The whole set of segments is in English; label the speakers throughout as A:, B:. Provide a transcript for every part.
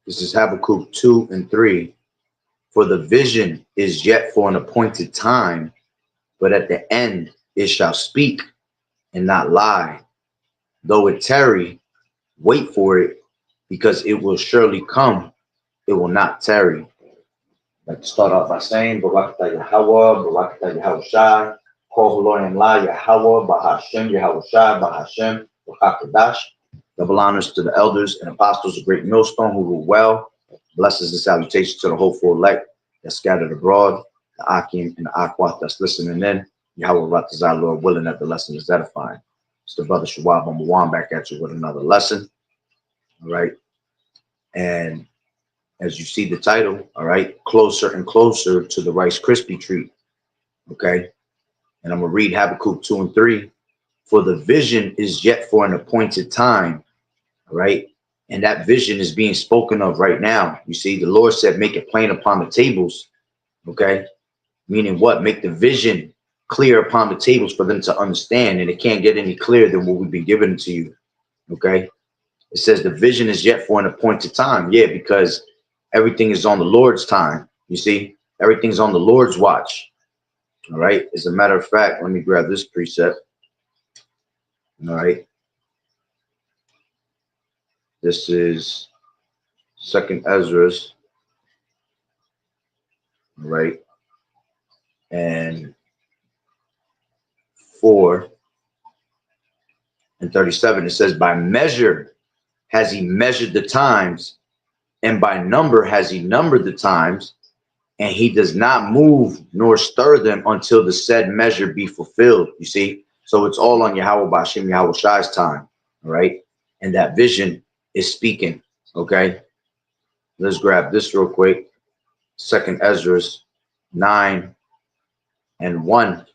A: This is Habakkuk 2 and 3. For the vision is yet for an appointed time, but at the end it shall speak and not lie. Though it tarry, wait for it, because it will surely come. It will not tarry. I'd like to start off by saying, Barakatah Yahweh, Barakatah Yahushai, Kol Haloyim La Yahweh, Bahashem Yahushai, Bahashem, Bakakadash. Double honors to the elders and apostles of Great Millstone who rule well. Blessings and salutations to the hopeful elect that's scattered abroad, the Akim and the Akwat that's listening in. Yahweh Ratazah, Lord willing that the lesson is edifying. It's the brother Shawab Amawan back at you with another lesson. All right. And as you see the title, all right, closer and closer to the Rice Krispy treat. Okay. And I'm going to read Habakkuk 2 and 3. For the vision is yet for an appointed time. All right. And that vision is being spoken of right now. You see, the Lord said, make it plain upon the tables. Okay. Meaning what? Make the vision clear upon the tables for them to understand. And it can't get any clearer than what we've been giving to you. Okay. It says the vision is yet for an appointed time. Yeah, because everything is on the Lord's time. You see, everything's on the Lord's watch. All right. As a matter of fact, let me grab this precept. All right. This is 2nd Ezra's. All right. And 4 and 37. It says, by measure has he measured the times, and by number has he numbered the times, and he does not move nor stir them until the said measure be fulfilled. You see, so it's all on Yahweh Bashim Yahweh Shai's time. All right. And that vision is speaking. Okay. Let's grab this real quick. 2nd Ezra's 9 and 1.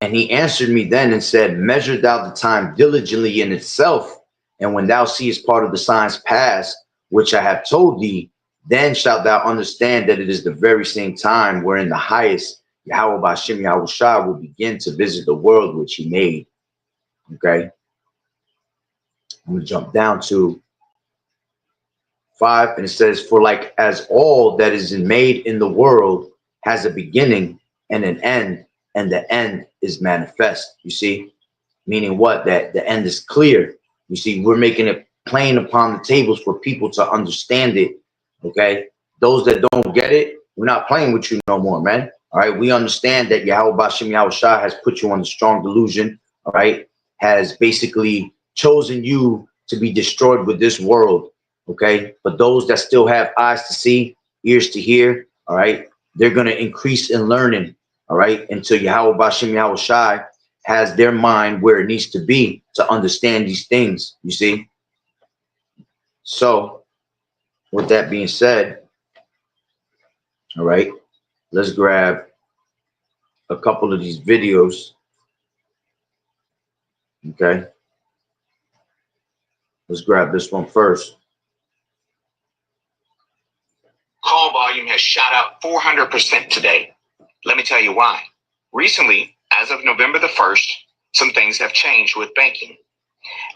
A: And he answered me then and said, measure thou the time diligently in itself. And when thou seest part of the signs pass, which I have told thee, then shalt thou understand that it is the very same time wherein the highest Yahweh Bashim Yahweh Shai will begin to visit the world which he made. Okay. I'm going to jump down to 5, and it says, for like as all that is made in the world has a beginning and an end, and the end is manifest. You see, meaning what? That the end is clear. You see, we're making it plain upon the tables for people to understand it. Okay. Those that don't get it, we're not playing with you no more, man. All right. We understand that Yahweh Bashim Yahweh Shai has put you on the strong delusion. All right. Has basically chosen you to be destroyed with this world. Okay. But those that still have eyes to see, ears to hear, all right, they're going to increase in learning. All right. Until Yahweh Bashim Yahweh Shai has their mind where it needs to be to understand these things. You see. So with that being said, all right, let's grab a couple of these videos. Okay. Let's grab this one first.
B: Call volume has shot up 400% today. Let me tell you why. Recently, as of November the 1st, some things have changed with banking.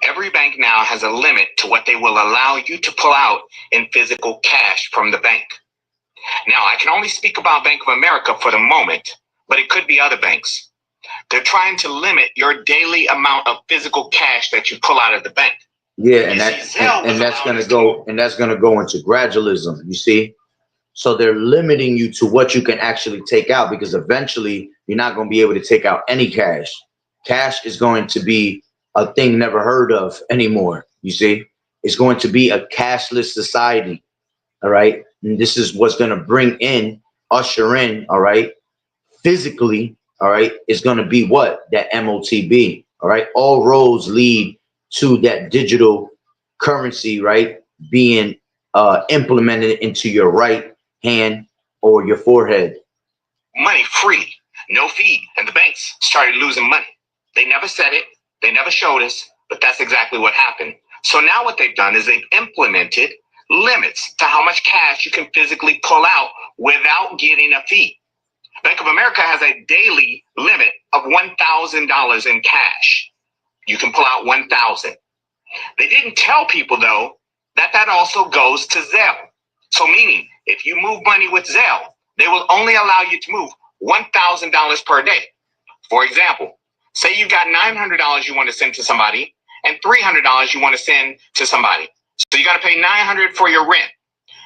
B: Every bank now has a limit to what they will allow you to pull out in physical cash from the bank. Now, I can only speak about Bank of America for the moment, but it could be other banks. They're trying to limit your daily amount of physical cash that you pull out of the bank.
A: Yeah, and that's going to go into gradualism, you see. So they're limiting you to what you can actually take out, because eventually you're not going to be able to take out any cash. Cash is going to be a thing never heard of anymore. You see, it's going to be a cashless society. All right. And this is what's going to usher in. All right. Physically. All right. It's going to be what? That MOTB. All right. All roads lead to that digital currency, right? Being implemented into your right hand or your forehead.
B: Money free, no fee. And the banks started losing money. They never said it. They never showed us, but that's exactly what happened. So now what they've done is they've implemented limits to how much cash you can physically pull out without getting a fee. Bank of America has a daily limit of $1,000 in cash. You can pull out 1,000. They didn't tell people, though, that also goes to Zelle. So meaning, if you move money with Zelle, they will only allow you to move $1,000 per day. For example, say you got $900 you want to send to somebody and $300 you want to send to somebody. So you got to pay $900 for your rent.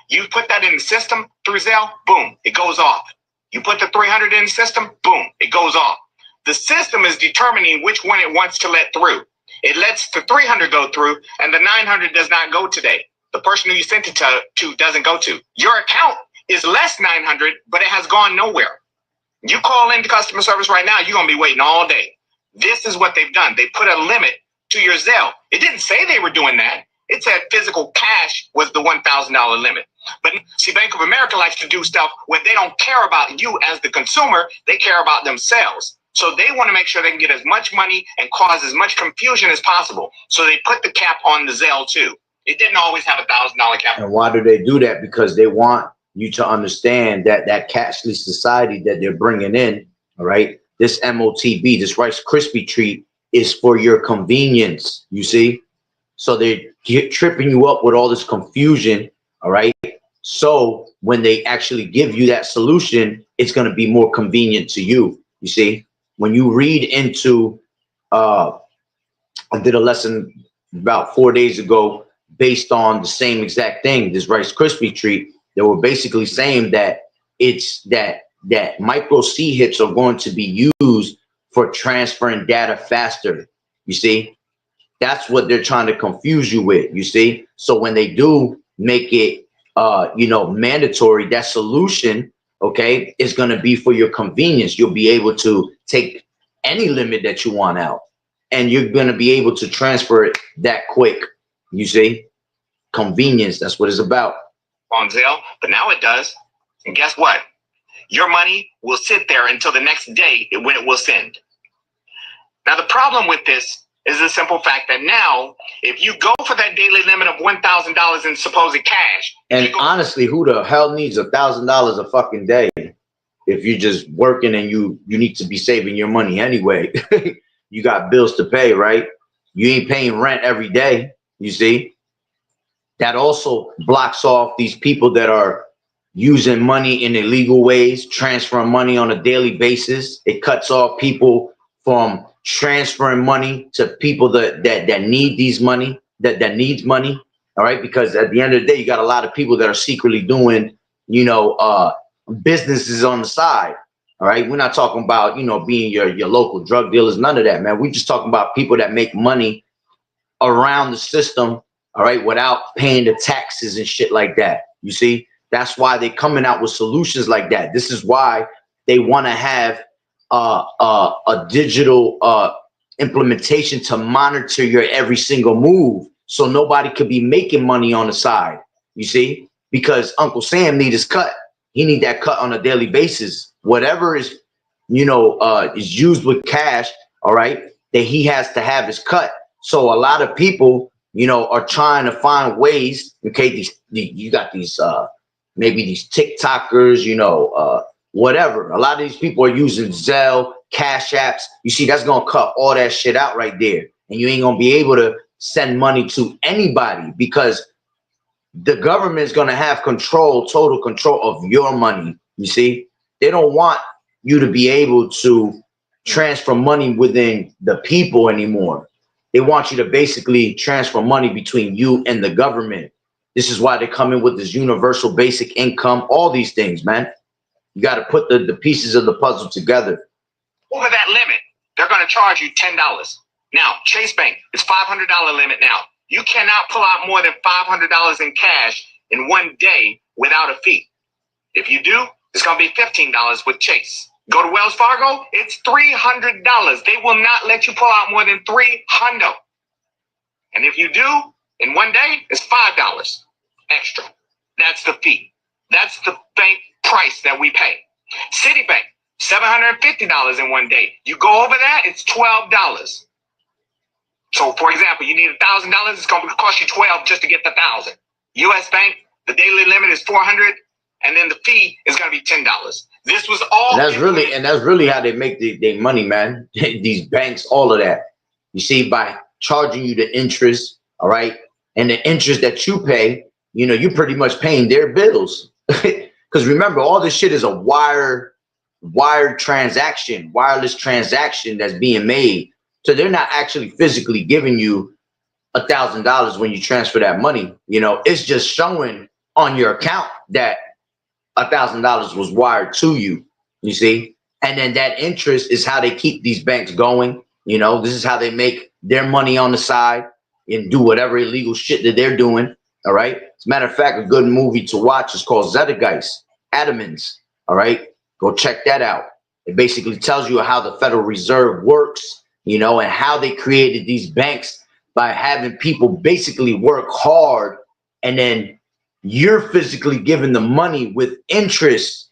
B: You put that in the system through Zelle, boom, it goes off. You put the $300 in the system, boom, it goes off. The system is determining which one it wants to let through. It lets the $300 go through and the $900 does not go today. The person who you sent it to doesn't go to. Your account is less $900, but it has gone nowhere. You call into customer service right now, you're going to be waiting all day. This is what they've done. They put a limit to your Zelle. It didn't say they were doing that. It said physical cash was the $1,000 limit. But see, Bank of America likes to do stuff where they don't care about you as the consumer. They care about themselves. So they want to make sure they can get as much money and cause as much confusion as possible. So they put the cap on the Zelle too. It didn't always have $1,000 cap.
A: And why do they do that? Because they want you to understand that that cashless society that they're bringing in, all right, this MOTB, this Rice Krispy treat is for your convenience, you see? So they're tripping you up with all this confusion, all right? So when they actually give you that solution, it's going to be more convenient to you, you see? When you read into, I did a lesson about 4 days ago based on the same exact thing, this Rice Krispie treat. They were basically saying that it's that micro C hits are going to be used for transferring data faster. You see, that's what they're trying to confuse you with. You see, so when they do make it, mandatory, that solution, okay, is going to be for your convenience. You'll be able to take any limit that you want out, and you're going to be able to transfer it that quick. You see, convenience. That's what it's about.
B: On Zelle, but now it does. And guess what? Your money will sit there until the next day when it will send. Now, the problem with this is the simple fact that now, if you go for that daily limit of $1,000 in supposed cash,
A: and honestly, who the hell needs $1,000 a fucking day if you're just working and you need to be saving your money anyway? You got bills to pay, right? You ain't paying rent every day, you see? That also blocks off these people that are using money in illegal ways, transferring money on a daily basis. It cuts off people from transferring money to people that need these money, that needs money. All right, because at the end of the day, you got a lot of people that are secretly doing, businesses on the side. All right, we're not talking about being your local drug dealers, none of that, man. We're just talking about people that make money around the system. All right, without paying the taxes and shit like that. You see, that's why they're coming out with solutions like that. This is why they want to have a digital implementation to monitor your every single move, so nobody could be making money on the side. You see, because Uncle Sam need his cut. He need that cut on a daily basis. Whatever is, is used with cash. All right, that he has to have his cut. So a lot of people, are trying to find ways. Okay, you got these maybe these TikTokers, whatever. A lot of these people are using Zelle, Cash Apps. You see, that's gonna cut all that shit out right there, and you ain't gonna be able to send money to anybody because the government is gonna have total control of your money. You see, they don't want you to be able to transfer money within the people anymore. They want you to basically transfer money between you and the government. This is why they come in with this universal basic income, all these things, man. You got to put the pieces of the puzzle together.
B: Over that limit, they're going to charge you $10. Now, Chase Bank is $500 limit now. You cannot pull out more than $500 in cash in one day without a fee. If you do, it's going to be $15 with Chase. Go to Wells Fargo, it's $300. They will not let you pull out more than $300. And if you do, in one day, it's $5 extra. That's the fee. That's the bank price that we pay. Citibank, $750 in one day. You go over that, it's $12. So, for example, you need $1,000. It's going to cost you $12 just to get the $1,000. U.S. Bank, the daily limit is $400, and then the fee is going to be $10. This was all.
A: And that's really how they make their money, man. These banks, all of that. You see, by charging you the interest, all right, and the interest that you pay, you know, you're pretty much paying their bills. Because remember, all this shit is a wired transaction, wireless transaction that's being made. So they're not actually physically giving you $1,000 when you transfer that money. You know, it's just showing on your account that $1,000 was wired to you. You see, and then that interest is how they keep these banks going. You know, this is how they make their money on the side and do whatever illegal shit that they're doing. All right. As a matter of fact, a good movie to watch is called Zeitgeist, Adamans. All right. Go check that out. It basically tells you how the Federal Reserve works, you know, and how they created these banks by having people basically work hard, and then you're physically giving the money with interest,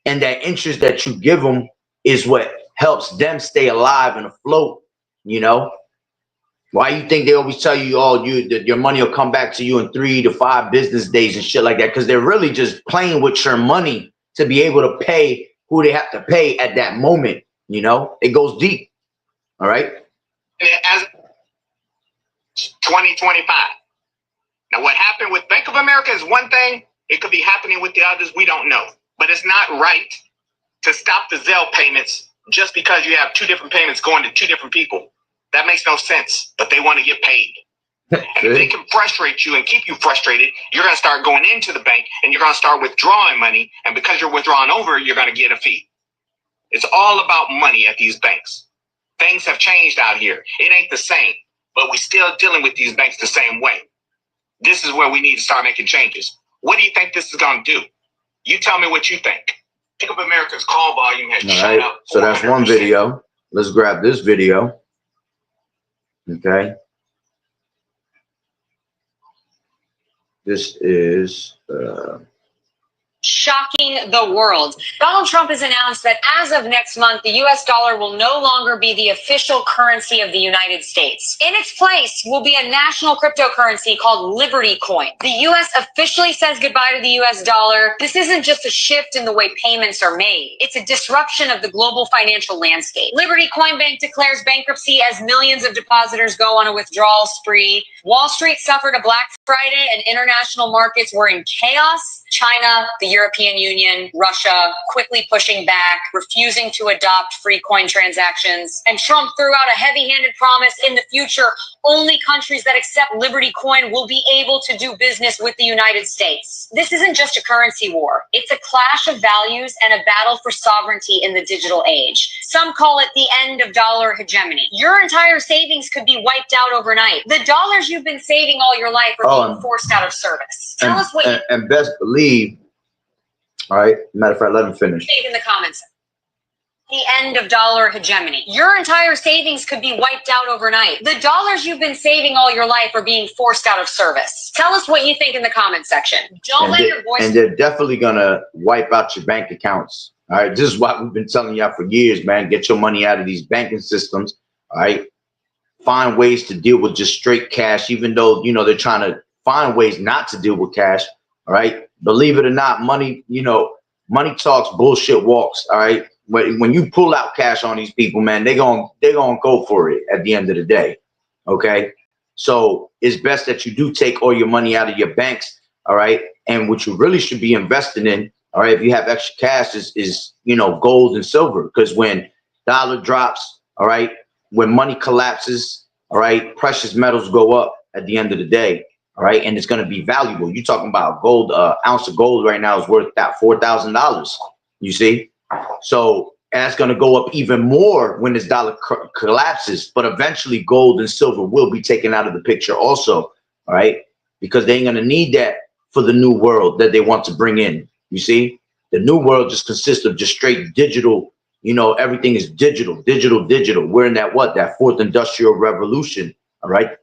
A: and that interest that you give them is what helps them stay alive and afloat. You know, why you think they always tell you, oh, that your money will come back to you in 3 to 5 business days and shit like that? Because they're really just playing with your money to be able to pay who they have to pay at that moment. You know, it goes deep. All right.
B: As 2025. Now, what happened with Bank of America is one thing. It could be happening with the others. We don't know. But it's not right to stop the Zelle payments just because you have 2 different payments going to 2 different people. That makes no sense. But they want to get paid. And if they can frustrate you and keep you frustrated, you're going to start going into the bank and you're going to start withdrawing money. And because you're withdrawing over, you're going to get a fee. It's all about money at these banks. Things have changed out here. It ain't the same. But we're still dealing with these banks the same way. This is where we need to start making changes. What do you think this is going to do? You tell me what you think. Bank of America's call volume has shot up.
A: So that's one video. Let's grab this video. Okay. This is
C: shocking the world. Donald Trump has announced that as of next month, the U.S. dollar will no longer be the official currency of the United States. In its place will be a national cryptocurrency called Liberty Coin. The U.S. officially says goodbye to the U.S. dollar. This isn't just a shift in the way payments are made. It's a disruption of the global financial landscape. Liberty Coin Bank declares bankruptcy as millions of depositors go on a withdrawal spree. Wall Street suffered a Black Friday and international markets were in chaos. China, the European Union, Russia quickly pushing back, refusing to adopt free coin transactions. And Trump threw out a heavy-handed promise in the future, only countries that accept Liberty Coin will be able to do business with the United States. This isn't just a currency war. It's a clash of values and a battle for sovereignty in the digital age. Some call it the end of dollar hegemony. Your entire savings could be wiped out overnight. The dollars you've been saving all your life are being forced out of service. Tell us what you...
A: And best believe, all right, matter of fact, let him finish.
C: In the comments. The end of dollar hegemony. Your entire savings could be wiped out overnight. The dollars you've been saving all your life are being forced out of service. Tell us what you think in the comments section. Don't let your voice...
A: And they're definitely going to wipe out your bank accounts. All right, this is what we've been telling y'all for years, man. Get your money out of these banking systems. All right, find ways to deal with just straight cash, even though, you know, they're trying to find ways not to deal with cash. All right, believe it or not, money, you know, money talks, bullshit walks. All right, when you pull out cash on these people, man, they're gonna go for it at the end of the day. Okay, so it's best that you do take all your money out of your banks. All right, and what you really should be investing in, all right, if you have extra cash, is you know, gold and silver, because when dollar drops, all right, when money collapses, all right, precious metals go up at the end of the day. All right, and it's going to be valuable. You're talking about gold. Ounce of gold right now is worth that $4,000. You see, so that's going to go up even more when this dollar collapses. But eventually, gold and silver will be taken out of the picture also. All right, because they ain't going to need that for the new world that they want to bring in. You see, the new world just consists of just straight digital. You know, everything is digital, digital, digital. We're in that that fourth industrial revolution. All right,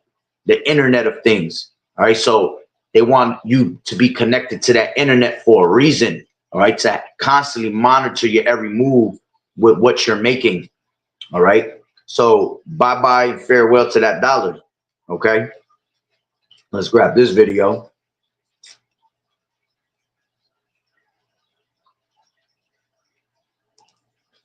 A: the Internet of Things. All right, so they want you to be connected to that internet for a reason. All right, to constantly monitor your every move with what you're making. All right, so bye-bye and farewell to that dollar. Okay, let's grab this video.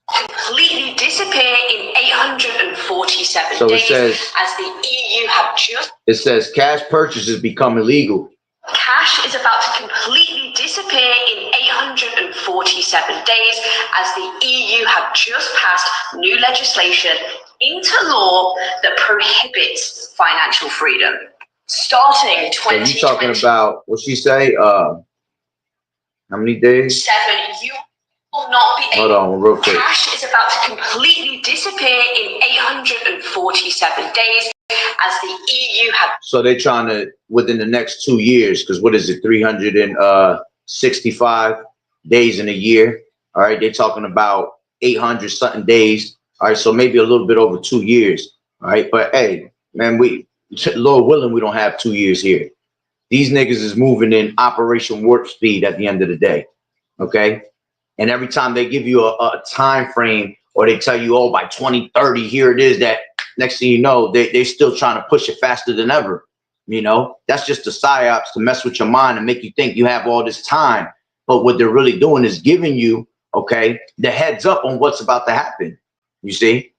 C: Completely disappear in 847
A: So it
C: days
A: says,
C: as the EU have just...
A: it says cash purchases become illegal.
C: Cash is about to completely disappear in 847 days as the EU have just passed new legislation into law that prohibits financial freedom. Starting 2020.
A: So you talking about what she say? How many days?
C: 7. You will not be able.
A: Hold on, real quick.
C: Cash is about to completely disappear in 847 days as the EU have.
A: So they're trying to, within the next 2 years, because what is it, 365 days in a year? All right, they're talking about 800 something days. All right, so maybe a little bit over 2 years. All right, but hey, man, Lord willing, we don't have 2 years here. These niggas is moving in Operation Warp Speed at the end of the day. Okay, and every time they give you a time frame, or they tell you, oh, by 2030, here it is, that next thing you know, they're still trying to push it faster than ever. You know, that's just the psyops to mess with your mind and make you think you have all this time. But what they're really doing is giving you, okay, the heads up on what's about to happen. You see?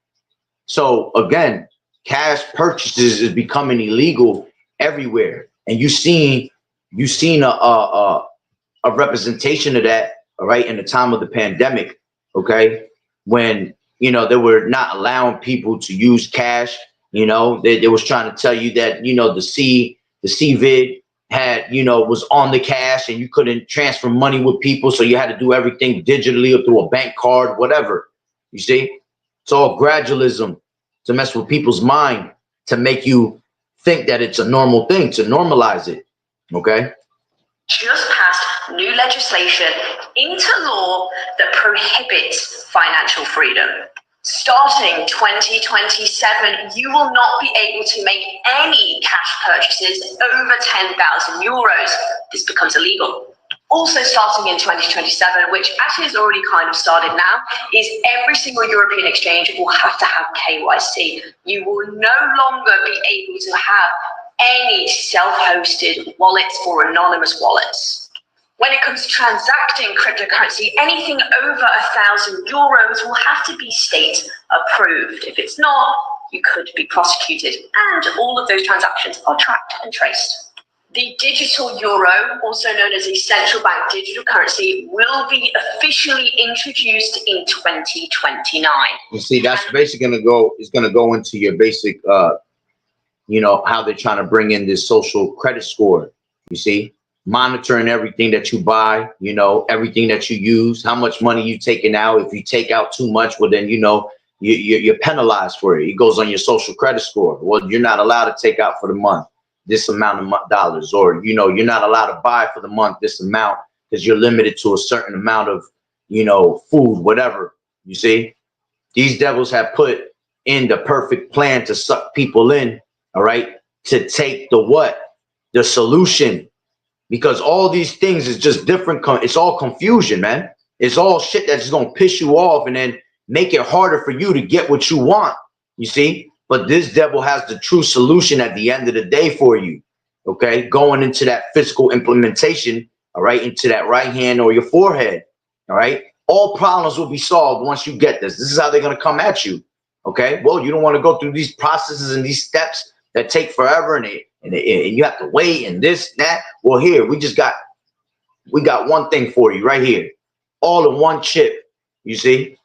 A: So again, cash purchases is becoming illegal everywhere. And you've seen a representation of that, all right, in the time of the pandemic, okay, when, you know, they were not allowing people to use cash. You know, they was trying to tell you that, you know, the CVID had, you know, was on the cash and you couldn't transfer money with people. So you had to do everything digitally or through a bank card, whatever. You see, it's all gradualism to mess with people's mind, to make you think that it's a normal thing, to normalize it. Okay.
C: Just passed new legislation into law that prohibits financial freedom. Starting 2027, you will not be able to make any cash purchases over 10,000 euros. This becomes illegal. Also starting in 2027, which actually has already kind of started now, is every single European exchange will have to have KYC. You will no longer be able to have any self-hosted wallets or anonymous wallets. When it comes to transacting cryptocurrency, anything over 1,000 euros will have to be state approved. If it's not, you could be prosecuted, and all of those transactions are tracked and traced. The digital euro, also known as a central bank digital currency, will be officially introduced in 2029.
A: You see, that's basically going to go into your basic, you know, how they're trying to bring in this social credit score. You see, monitoring everything that you buy, you know, everything that you use, how much money you've taken out. If you take out too much, well, then, you know, you're penalized for it. It goes on your social credit score. Well, you're not allowed to take out for the month this amount of dollars, or, you know, you're not allowed to buy for the month this amount because you're limited to a certain amount of, you know, food, whatever. You see, these devils have put in the perfect plan to suck people in, all right, to take the solution, because all these things is just different. It's all confusion, man. It's all shit that's going to piss you off and then make it harder for you to get what you want. You see, but this devil has the true solution at the end of the day for you. Okay, going into that physical implementation, all right, into that right hand or your forehead. All right, all problems will be solved once you get this. This is how they're going to come at you. Okay, well, you don't want to go through these processes and these steps that take forever, and you have to wait and this, that. Well, here we got one thing for you right here, all in one chip. You see,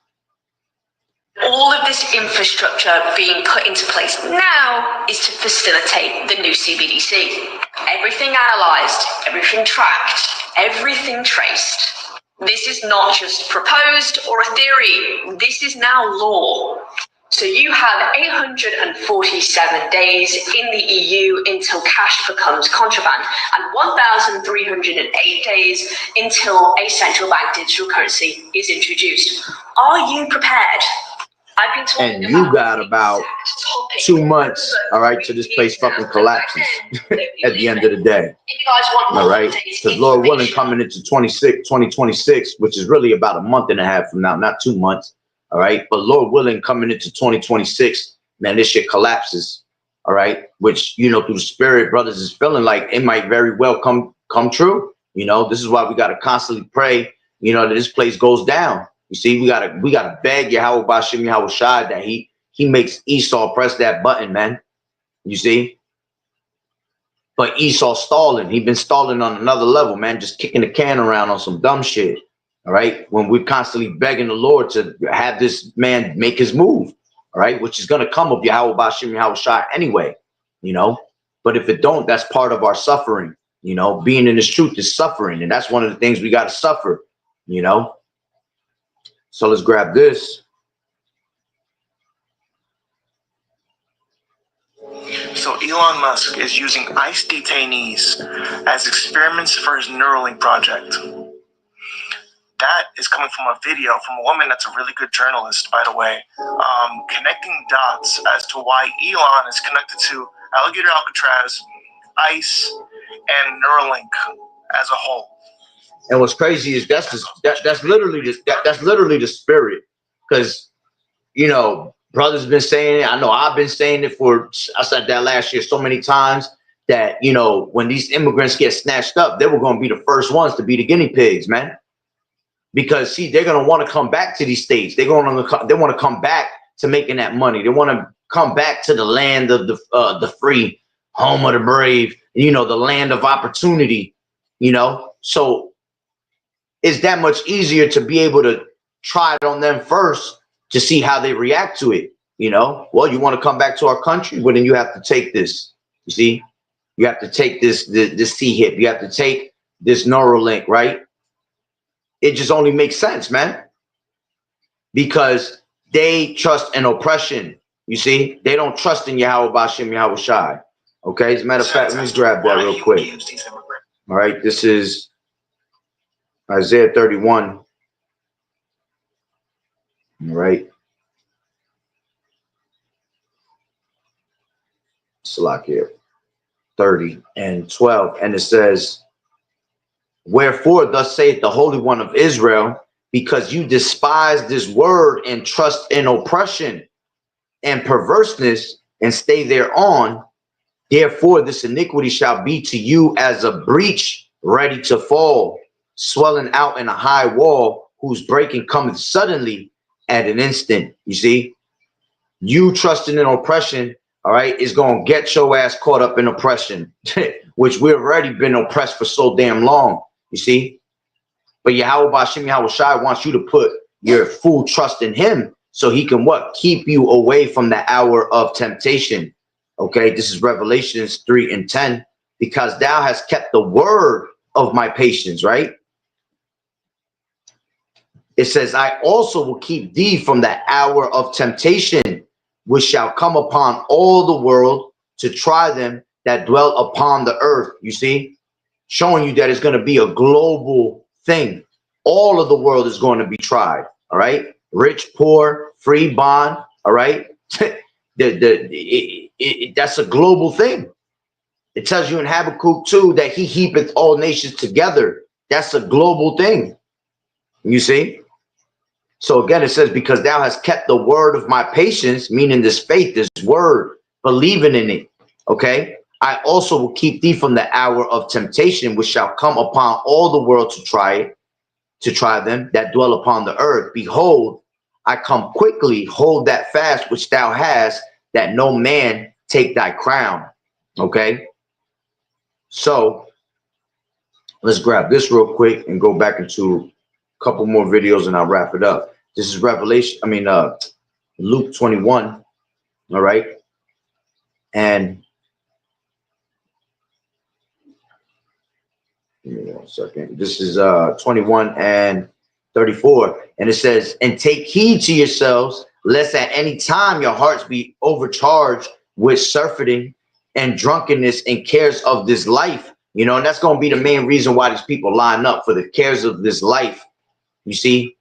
C: all of this infrastructure being put into place now is to facilitate the new CBDC. Everything analyzed, everything tracked, everything traced. This is not just proposed or a theory. This is now law. So you have 847 days in the EU until cash becomes contraband, and 1,308 days until a central bank digital currency is introduced. Are you prepared? I've been talking
A: and you got about 2 months, all right, till this place fucking collapses at the end of the day.
C: If you guys want more,
A: all right, because Lord willing, coming into 2026, which is really about a month and a half from now, not 2 months. All right, but Lord willing, coming into 2026, man, this shit collapses. All right, which, you know, through the spirit, brothers is feeling like it might very well come true. You know, this is why we got to constantly pray, you know, that this place goes down. You see, we gotta beg Yahweh Bashim Yahweh Shai that he makes Esau press that button, man. You see? But Esau stalling. He been stalling on another level, man, just kicking the can around on some dumb shit. All right. When we're constantly begging the Lord to have this man make his move, all right, which is gonna come of Yahweh Bashim Yahweh Shai anyway, you know. But if it don't, that's part of our suffering. You know, being in this truth is suffering, and that's one of the things we gotta suffer, you know. So let's grab this.
D: So Elon Musk is using ICE detainees as experiments for his Neuralink project. That is coming from a video from a woman that's a really good journalist, by the way, connecting dots as to why Elon is connected to Alligator Alcatraz, ICE, and Neuralink as a whole.
A: And what's crazy is that's literally the spirit, because you know, brothers been saying it. I know I've been saying it I said that last year so many times that, you know, when these immigrants get snatched up, they were going to be the first ones to be the guinea pigs, man. Because see, they're going to want to come back to these states. They want to come back to making that money. They want to come back to the land of the free, home of the brave, you know, the land of opportunity, you know. So it's that much easier to be able to try it on them first to see how they react to it, you know. Well, you want to come back to our country? Well, then you have to take this. You see, you have to take this C-hip. You have to take this Neuralink, right? It just only makes sense, man, because they trust in oppression. You see, they don't trust in Yahweh Bashim Yahweh Shai. Okay, as a matter of fact, let me grab that real quick. All right, this is Isaiah 31. All right. Slack here. 30 and 12. And it says, wherefore thus saith the Holy One of Israel, because you despise this word and trust in oppression and perverseness and stay thereon, therefore this iniquity shall be to you as a breach ready to fall, swelling out in a high wall, whose breaking cometh suddenly at an instant. You see, you trusting in oppression, all right, is going to get your ass caught up in oppression, which we've already been oppressed for so damn long, you see. But Yahweh Bashim Yahweh Shai wants you to put your full trust in him so he can what? Keep you away from the hour of temptation. Okay, this is Revelations 3 and 10. Because thou hast kept the word of my patience, right? It says, I also will keep thee from the hour of temptation, which shall come upon all the world to try them that dwell upon the earth. You see, showing you that it's going to be a global thing. All of the world is going to be tried. All right. Rich, poor, free, bond. All right. That's a global thing. It tells you in Habakkuk 2 that he heapeth all nations together. That's a global thing. You see? So again, it says, because thou hast kept the word of my patience, meaning this faith, this word, believing in it. Okay. I also will keep thee from the hour of temptation, which shall come upon all the world to try them that dwell upon the earth. Behold, I come quickly, hold that fast which thou hast, that no man take thy crown. Okay. So let's grab this real quick and go back into a couple more videos and I'll wrap it up. This is Luke 21. All right. And give me 1 second. This is 21 and 34. And it says, and take heed to yourselves, lest at any time your hearts be overcharged with surfeiting and drunkenness and cares of this life. You know, and that's going to be the main reason why these people line up, for the cares of this life. You see,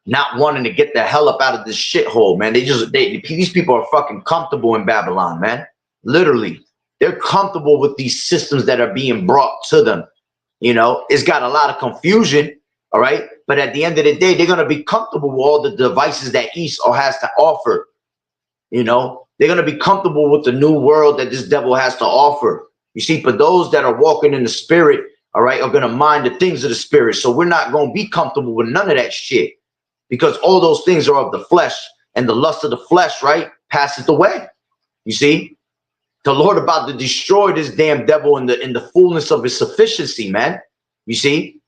A: not wanting to get the hell up out of this shithole, man. These people are fucking comfortable in Babylon, man. Literally, they're comfortable with these systems that are being brought to them. You know, it's got a lot of confusion. All right. But at the end of the day, they're going to be comfortable with all the devices that Esau has to offer. You know, they're going to be comfortable with the new world that this devil has to offer. You see, for those that are walking in the spirit, all right, are going to mind the things of the spirit. So we're not going to be comfortable with none of that shit, because all those things are of the flesh, and the lust of the flesh, right, passeth away. You see, the Lord about to destroy this damn devil in the fullness of his sufficiency, man. You see,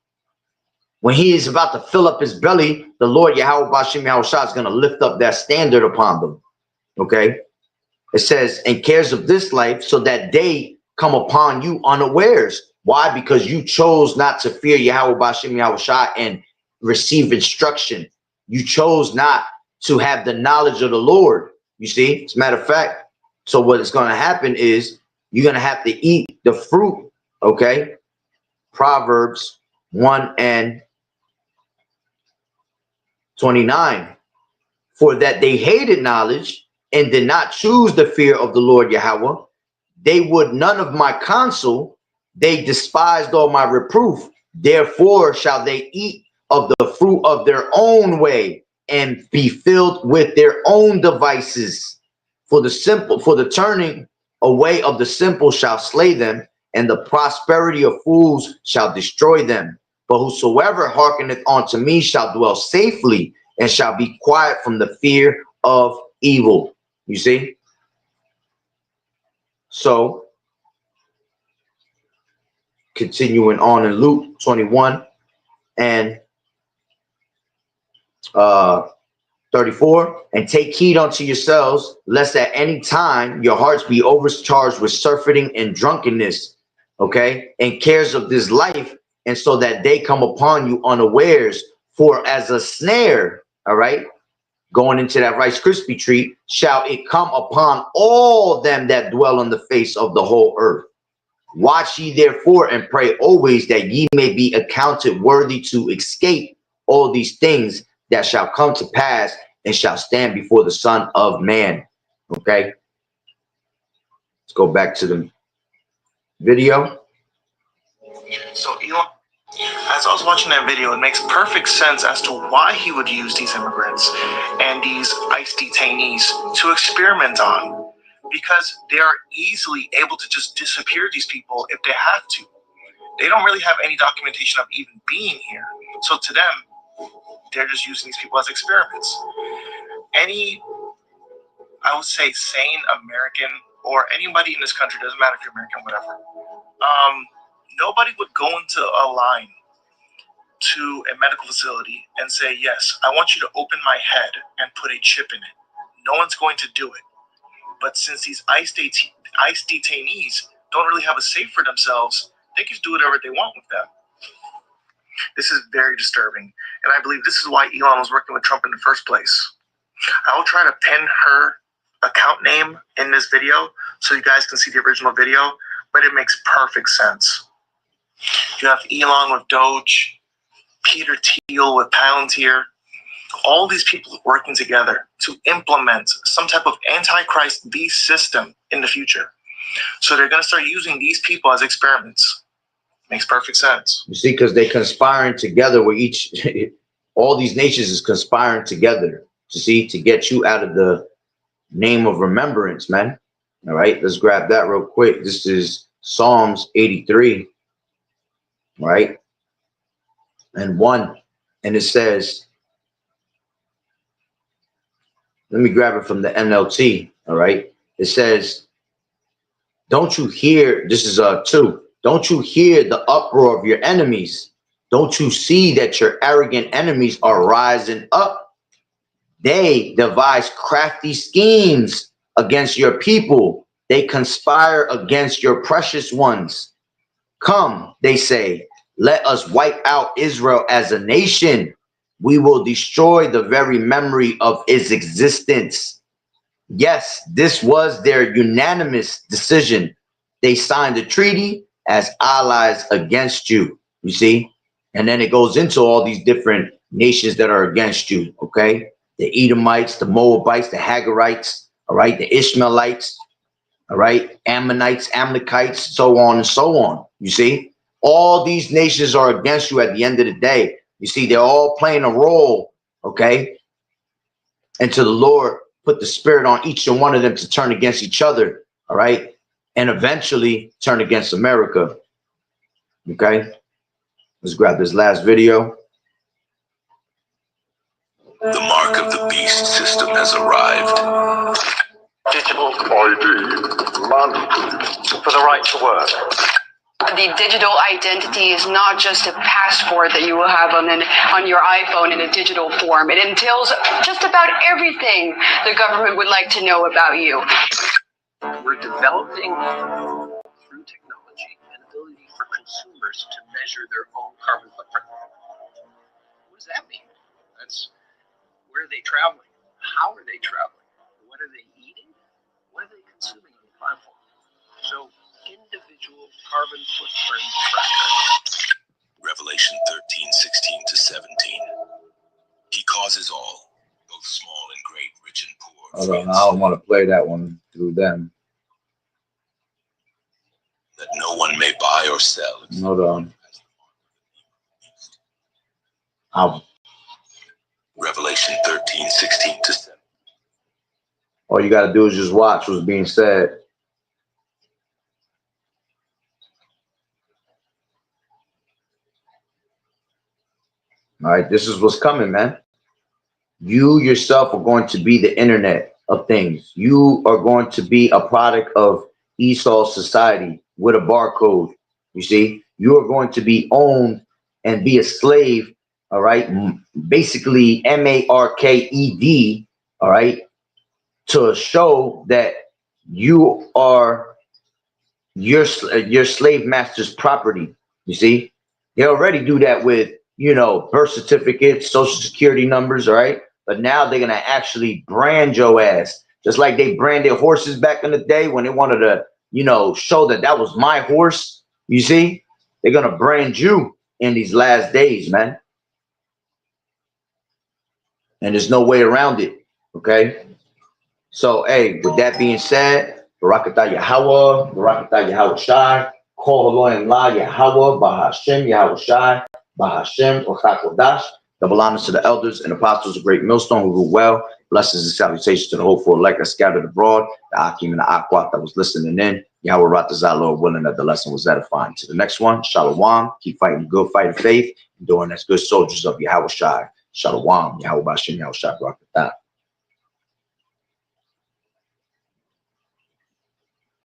A: when he is about to fill up his belly, the Lord Yahweh Bashim Yahushua is going to lift up that standard upon them. Okay, it says, and cares of this life, so that they come upon you unawares. Why? Because you chose not to fear Yahweh Bashim Yahushua and receive instruction. You chose not to have the knowledge of the Lord. You see, as a matter of fact, so what is going to happen is you're going to have to eat the fruit. Okay, Proverbs 1:29. For that they hated knowledge and did not choose the fear of the Lord Yahweh, they would none of my counsel, they despised all my reproof. Therefore shall they eat of the fruit of their own way and be filled with their own devices. For the turning away of the simple shall slay them, and the prosperity of fools shall destroy them. But whosoever hearkeneth unto me shall dwell safely, and shall be quiet from the fear of evil. You see? So, continuing on in Luke 21 and 34, and take heed unto yourselves, lest at any time your hearts be overcharged with surfeiting and drunkenness, okay, and cares of this life, and so that they come upon you unawares. For as a snare, all right, going into that Rice Krispy treat, shall it come upon all them that dwell on the face of the whole earth. Watch ye therefore and pray always, that ye may be accounted worthy to escape all these things that shall come to pass and shall stand before the Son of Man. Okay, let's go back to the video.
D: So Elon, as I was watching that video, it makes perfect sense as to why he would use these immigrants and these ICE detainees to experiment on, because they are easily able to just disappear these people if they have to. They don't really have any documentation of even being here. So to them, they're just using these people as experiments. Any, I would say, sane American or anybody in this country, doesn't matter if you're American, whatever, nobody would go into a line to a medical facility and say, yes, I want you to open my head and put a chip in it. No one's going to do it. But since these ICE detainees don't really have a safe for themselves, they can do whatever they want with them. This is very disturbing. And I believe this is why Elon was working with Trump in the first place. I will try to pin her account name in this video so you guys can see the original video, but it makes perfect sense. You have Elon with Doge, Peter Thiel with Palantir, all these people working together to implement some type of antichrist beast system in the future. So they're going to start using these people as experiments. Makes perfect sense.
A: You see, because they're conspiring together with each, all these nations is conspiring together to see, to get you out of the name of remembrance, man. All right, let's grab that real quick. This is Psalms 83, right? And 1, and it says, let me grab it from the NLT, all right? It says, don't you hear, this is 2, don't you hear the uproar of your enemies? Don't you see that your arrogant enemies are rising up? They devise crafty schemes against your people. They conspire against your precious ones. Come, they say, let us wipe out Israel as a nation. We will destroy the very memory of its existence. Yes, this was their unanimous decision. They signed a treaty as allies against you, you see? And then it goes into all these different nations that are against you, okay? The Edomites, the Moabites, the Hagarites, all right? The Ishmaelites, all right? Ammonites, Amalekites, so on and so on, you see? All these nations are against you at the end of the day. You see, they're all playing a role, okay? Until the Lord put the spirit on each and one of them to turn against each other, all right? And eventually turn against America, okay? Let's grab this last video.
E: The mark of the beast system has arrived.
F: Digital ID mandatory for the right to work.
G: The digital identity is not just a passport that you will have on your iPhone in a digital form. It entails just about everything the government would like to know about you.
H: We're developing through technology an ability for consumers to measure their own carbon footprint. What does that mean? That's where are they traveling? How are they traveling? What are they eating? What are they consuming on the platform? So individual carbon footprint tracker.
E: Revelation 13:16-17. He causes all, both small and great, rich and poor.
A: Hold on, I don't want to play that one through them.
E: That no one may buy or sell.
A: Hold on.
E: Revelation 13:16-17.
A: All you got to do is just watch what's being said. All right, this is what's coming, man. You yourself are going to be the internet of things. You are going to be a product of Esau society with a barcode. You see, you are going to be owned and be a slave. All right, basically MARKED. All right, to show that you are your slave master's property. You see, they already do that with, you know, birth certificates, social security numbers, all right? But now they're going to actually brand your ass, just like they branded horses back in the day when they wanted to, you know, show that that was my horse. You see, they're going to brand you in these last days, man. And there's no way around it, okay? So, hey, with that being said, Barakatah Yahweh, Barakatah Yahweh Shai, Kol Haloyim La Yahweh, Bahashem Yahweh Shai, Bahashem Ochakodash. Double honors to the elders and apostles of Great Millstone who rule well. Blessings and salutations to the hopeful elect that scattered abroad, the Akim and the Akwat that was listening in. Yahweh Ratazah, Lord willing that the lesson was edifying. To the next one, Shalom. Keep fighting the good fight of faith, doing as good soldiers of Yahweh Shai. Shalom. Yahweh Bashem Yahweh Shai Barakatah.